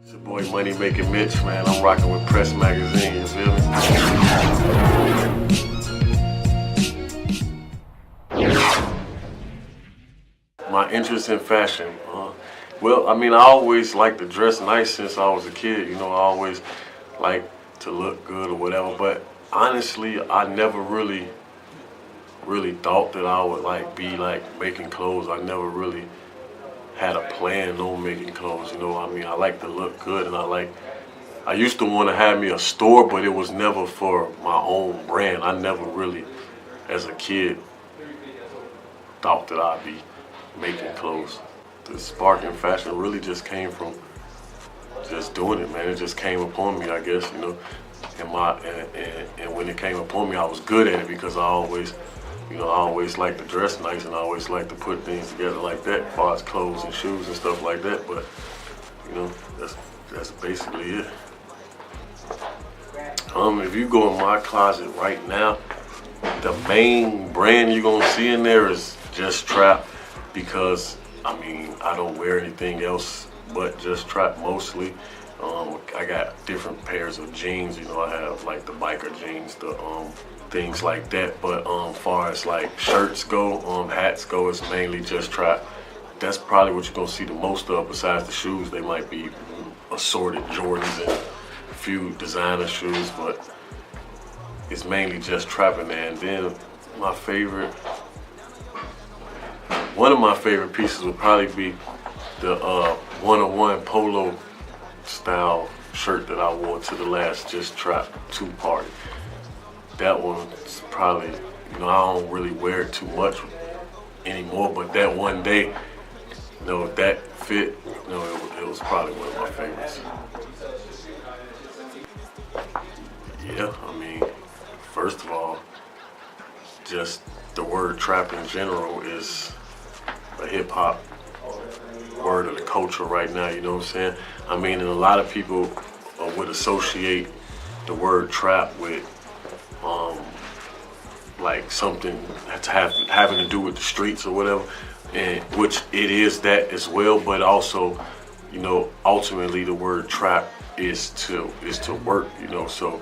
It's your boy Money Making Mitch, man. I'm rocking with Press Magazine, you feel me? My interest in fashion. Well, I mean, I always liked to dress nice since I was a kid. You know, I always liked to look good or whatever. But honestly, I never really thought that I would be making clothes. I never really had a plan on making clothes, you know. I mean, I like to look good, and I used to want to have me a store, but it was never for my own brand. I never really, as a kid, thought that I'd be making clothes. The spark in fashion really just came from just doing it, man. It just came upon me, I guess, you know. And when it came upon me, I was good at it because I always like to dress nice, and I always like to put things together like that, as far as clothes and shoes and stuff like that. But you know, that's basically it. If you go in my closet right now, the main brand you're gonna see in there is Just Trap, because I mean, I don't wear anything else but Just Trap mostly. I got different pairs of jeans, you know. I have like the biker jeans, the things like that. But far as like shirts go, hats go, it's mainly Just Trap. That's probably what you're gonna see the most of. Besides the shoes, they might be assorted Jordans and a few designer shoes, but it's mainly Just Trap in there. And then one of my favorite pieces would probably be the 101 polo style shirt that I wore to the last Just Trap 2 party. That one's probably, you know, I don't really wear it too much anymore, but that one day, you know, that fit, you know, it was probably one of my favorites. Yeah, I mean, first of all, just the word trap in general is a hip hop word of the culture right now, you know what I'm saying? I mean, and a lot of people would associate the word trap with like something that's having to do with the streets or whatever, and which it is that as well, but also, you know, ultimately the word trap is to work, you know. So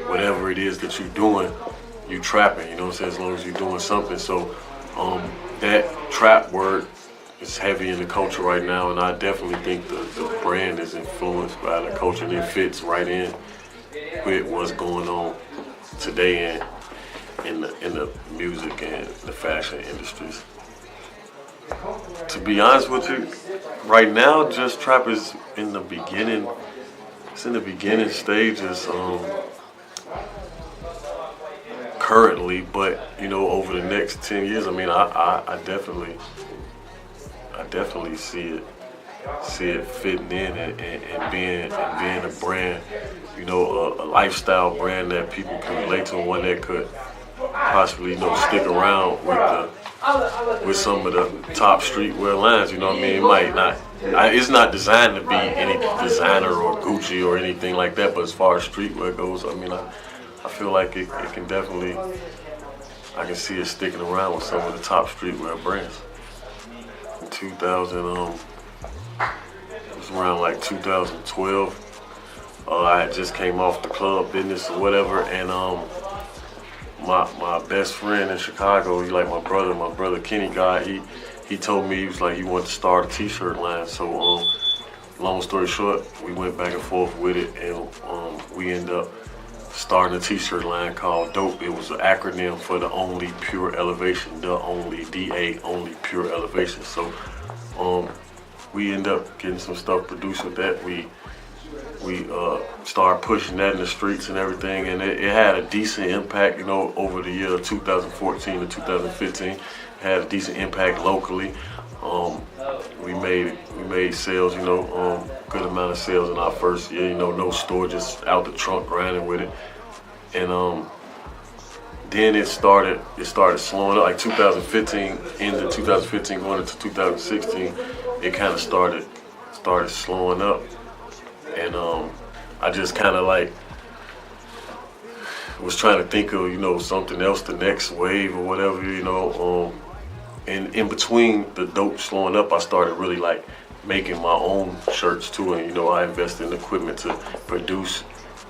whatever it is that you're doing, you trapping, you know what I'm saying, as long as you're doing something. So that trap word is heavy in the culture right now, and I definitely think the brand is influenced by the culture, and it fits right in with what's going on today in the music and the fashion industries. To be honest with you, right now, Just Trap is in the beginning. It's in the beginning stages currently, but you know, over the next 10 years, I mean, I definitely see it fitting in and being a brand, you know, a lifestyle brand that people can relate to, and one that could possibly, you know, stick around with some of the top streetwear lines. You know what I mean? It might not. It's not designed to be any designer or Gucci or anything like that. But as far as streetwear goes, I mean, I feel like it can definitely. I can see it sticking around with some of the top streetwear brands. In 2000, it was around like 2012. I had just came off the club business or whatever, and my best friend in Chicago, he like my brother Kenny guy, he told me, he was like, he wanted to start a t-shirt line. So long story short, we went back and forth with it, and we ended up starting a t-shirt line called Dope. It was an acronym for the Only Pure Elevation, the only DA, Only Pure Elevation. So we ended up getting some stuff produced with that. We started pushing that in the streets and everything, and it had a decent impact, you know, over the year 2014 to 2015. It had a decent impact locally. We made sales, you know, good amount of sales in our first year, you know, no store, just out the trunk grinding with it. And then it started slowing up, like 2015, into 2015 going into 2016, it kind of started slowing up. And I just kind of like was trying to think of, you know, something else, the next wave or whatever, you know. And in between the Dope slowing up, I started really like making my own shirts too, and you know, I invest in equipment to produce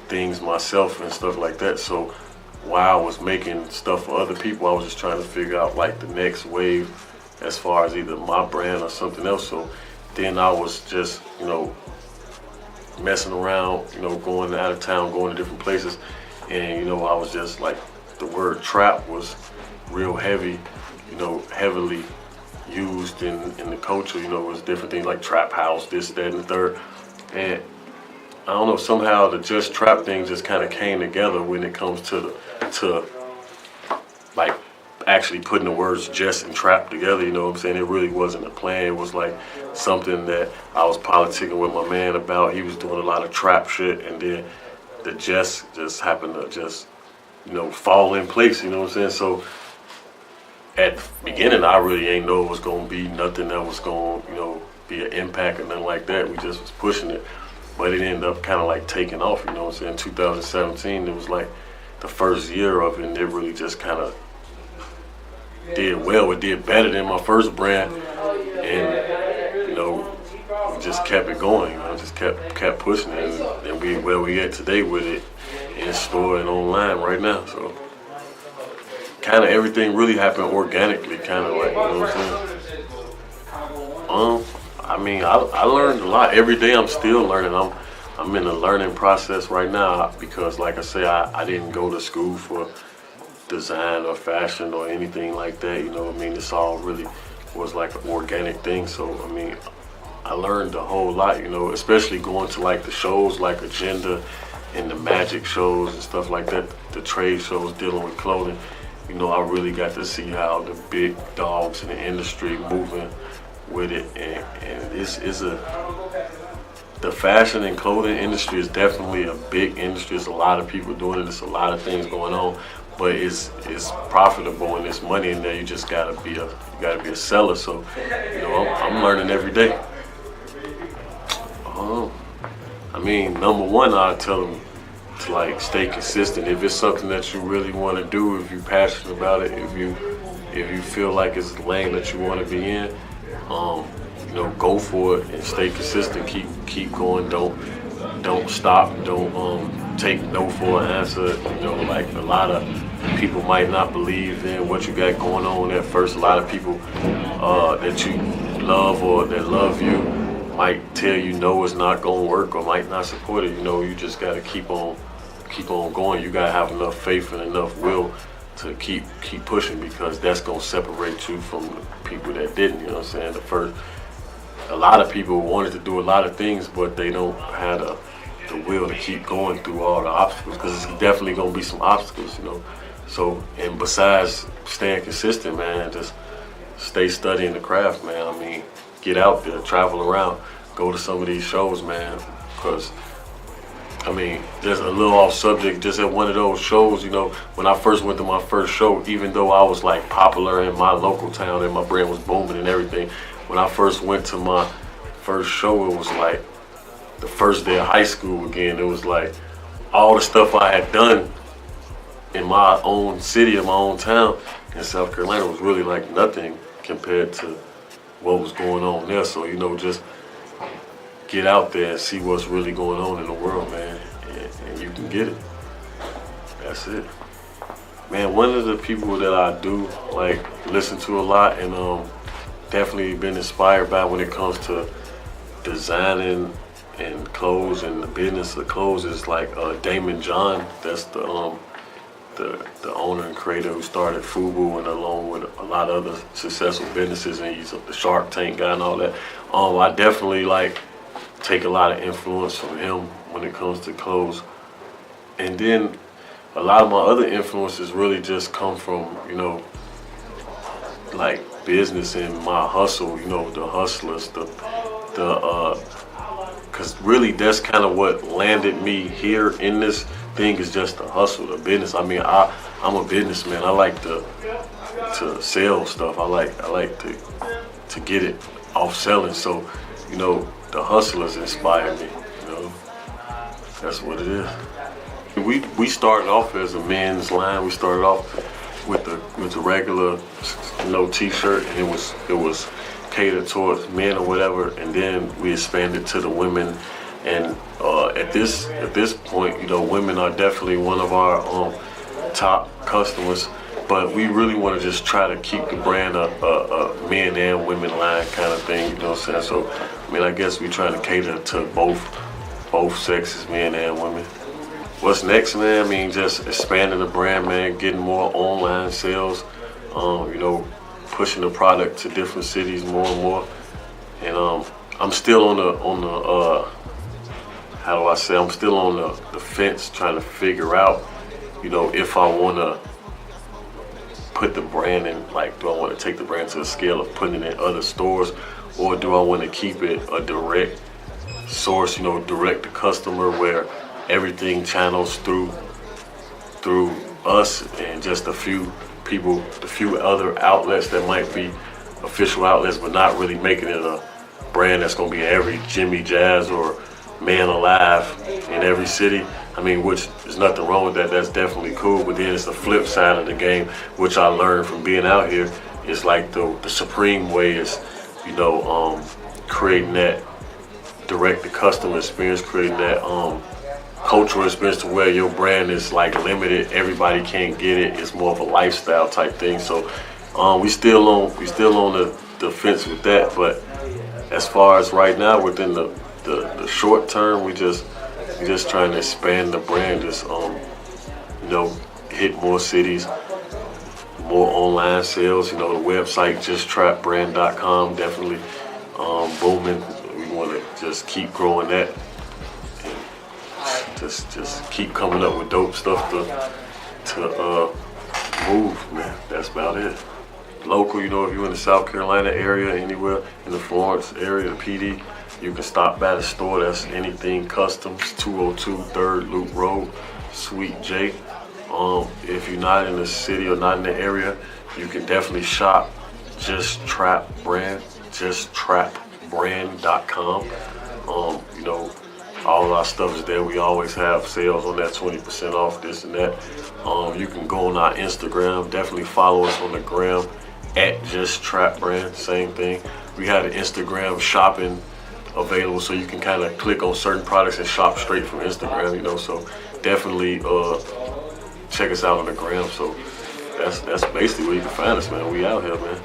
things myself and stuff like that. So while I was making stuff for other people, I was just trying to figure out like the next wave as far as either my brand or something else. So then I was just, you know, messing around, you know, going out of town, going to different places, and you know, I was just like, the word trap was real heavy, you know, heavily used in the culture. You know, it was different things like trap house, this, that, and the third. And I don't know, somehow the just trap thing just kind of came together when it comes to like actually putting the words just and trap together. You know what I'm saying? It really wasn't a plan. It was like something that I was politicking with my man about. He was doing a lot of trap shit, and then the just happened to just, you know, fall in place. You know what I'm saying? So at the beginning, I really ain't know it was gonna be nothing that was gonna, you know, be an impact or nothing like that. We just was pushing it, but it ended up kind of like taking off. You know what I'm saying? 2017, it was like the first year of it, and it really just kind of did well. It did better than my first brand, and you know, we just kept it going. You know, just kept pushing it, and we where we at today with it in store and online right now. So kind of everything really happened organically, kind of like, you know what I'm saying? I mean, I learned a lot. Every day I'm still learning. I'm in a learning process right now because, like I say, I didn't go to school for design or fashion or anything like that. You know what I mean? This all really was like an organic thing. So, I mean, I learned a whole lot, you know, especially going to like the shows like Agenda and the magic shows and stuff like that, the trade shows dealing with clothing. You know, I really got to see how the big dogs in the industry moving with it, and this is the fashion and clothing industry is definitely a big industry. There's a lot of people doing it. There's a lot of things going on, but it's profitable and there's money in there. You just gotta be a seller. So, you know, I'm learning every day. I mean, number one, I tell them to like stay consistent. If it's something that you really want to do, if you're passionate about it, if you feel like it's the lane that you want to be in, you know, go for it and stay consistent. Keep going. Don't stop. Don't take no for an answer. You know, like a lot of people might not believe in what you got going on at first. A lot of people that you love or that love you might tell you no, it's not gonna work, or might not support it. You know, you just gotta keep on going. You gotta have enough faith and enough will to keep pushing, because that's gonna separate you from the people that didn't. You know what I'm saying? A lot of people wanted to do a lot of things, but they don't have the will to keep going through all the obstacles, because it's definitely gonna be some obstacles, you know. So, and besides staying consistent, man, just stay studying the craft, man. I mean, get out there, travel around, go to some of these shows, man, because I mean, just a little off subject, just at one of those shows, you know, when I first went to my first show, even though I was like popular in my local town and my brand was booming and everything, when I first went to my first show, it was like the first day of high school again. It was like all the stuff I had done in my own city, in my own town in South Carolina was really like nothing compared to what was going on there. So, you know, just get out there and see what's really going on in the world, man, and you can get it. That's it. Man, one of the people that I do like listen to a lot and definitely been inspired by when it comes to designing and clothes and the business of clothes is like Damon John. That's the owner and creator who started FUBU, and along with a lot of other successful businesses, and he's the Shark Tank guy and all that. I definitely like take a lot of influence from him when it comes to clothes. And then a lot of my other influences really just come from, you know, like business and my hustle, you know, the hustlers, cause really that's kind of what landed me here in this thing, is just the hustle, the business. I mean, I'm a businessman. I like to sell stuff. I like to get it off selling. So, you know, the hustlers inspire me, you know. That's what it is. We started off as a men's line. We started off with the regular, you know, t-shirt, and it was cater towards men or whatever, and then we expanded to the women. And at this point, you know, women are definitely one of our top customers. But we really want to just try to keep the brand a men and women line kind of thing, you know what I'm saying? So, I mean, I guess we're trying to cater to both sexes, men and women. What's next, man? I mean, just expanding the brand, man, getting more online sales, you know, pushing the product to different cities more and more. And I'm still on the how do I say? I'm still on the fence trying to figure out, you know, if I want to put the brand in, like, do I want to take the brand to the scale of putting it in other stores, or do I want to keep it a direct source, you know, direct to customer, where everything channels through us and just a few people, the few other outlets that might be official outlets, but not really making it a brand that's going to be in every Jimmy Jazz or Man Alive in every city. I mean, which is nothing wrong with that. That's definitely cool. But then it's the flip side of the game, which I learned from being out here. It's like the supreme way is, you know, creating that direct to customer experience, creating that cultural experience to where your brand is like limited. Everybody can't get it. It's more of a lifestyle type thing. So we still on the fence with that. But as far as right now, within the short term, we just trying to expand the brand, just you know, hit more cities, more online sales. You know, the website justtrapbrand.com definitely booming. We want to just keep growing that, and just keep coming up with dope stuff to move, man. That's about it. Local, you know, if you're in the South Carolina area, anywhere in the Florence area, the PD, you can stop by the store. That's Anything Customs, 202 3rd Loop Road, Suite J. If you're not in the city or not in the area, you can definitely shop Just Trap Brand, justtrapbrand.com. You know, all of our stuff is there. We always have sales on that, 20% off, this and that. You can go on our Instagram. Definitely follow us on the gram at Just Trap Brand. Same thing. We have an Instagram shopping available, so you can kind of click on certain products and shop straight from Instagram, you know. So definitely check us out on the gram. So that's basically where you can find us, man. We out here, man.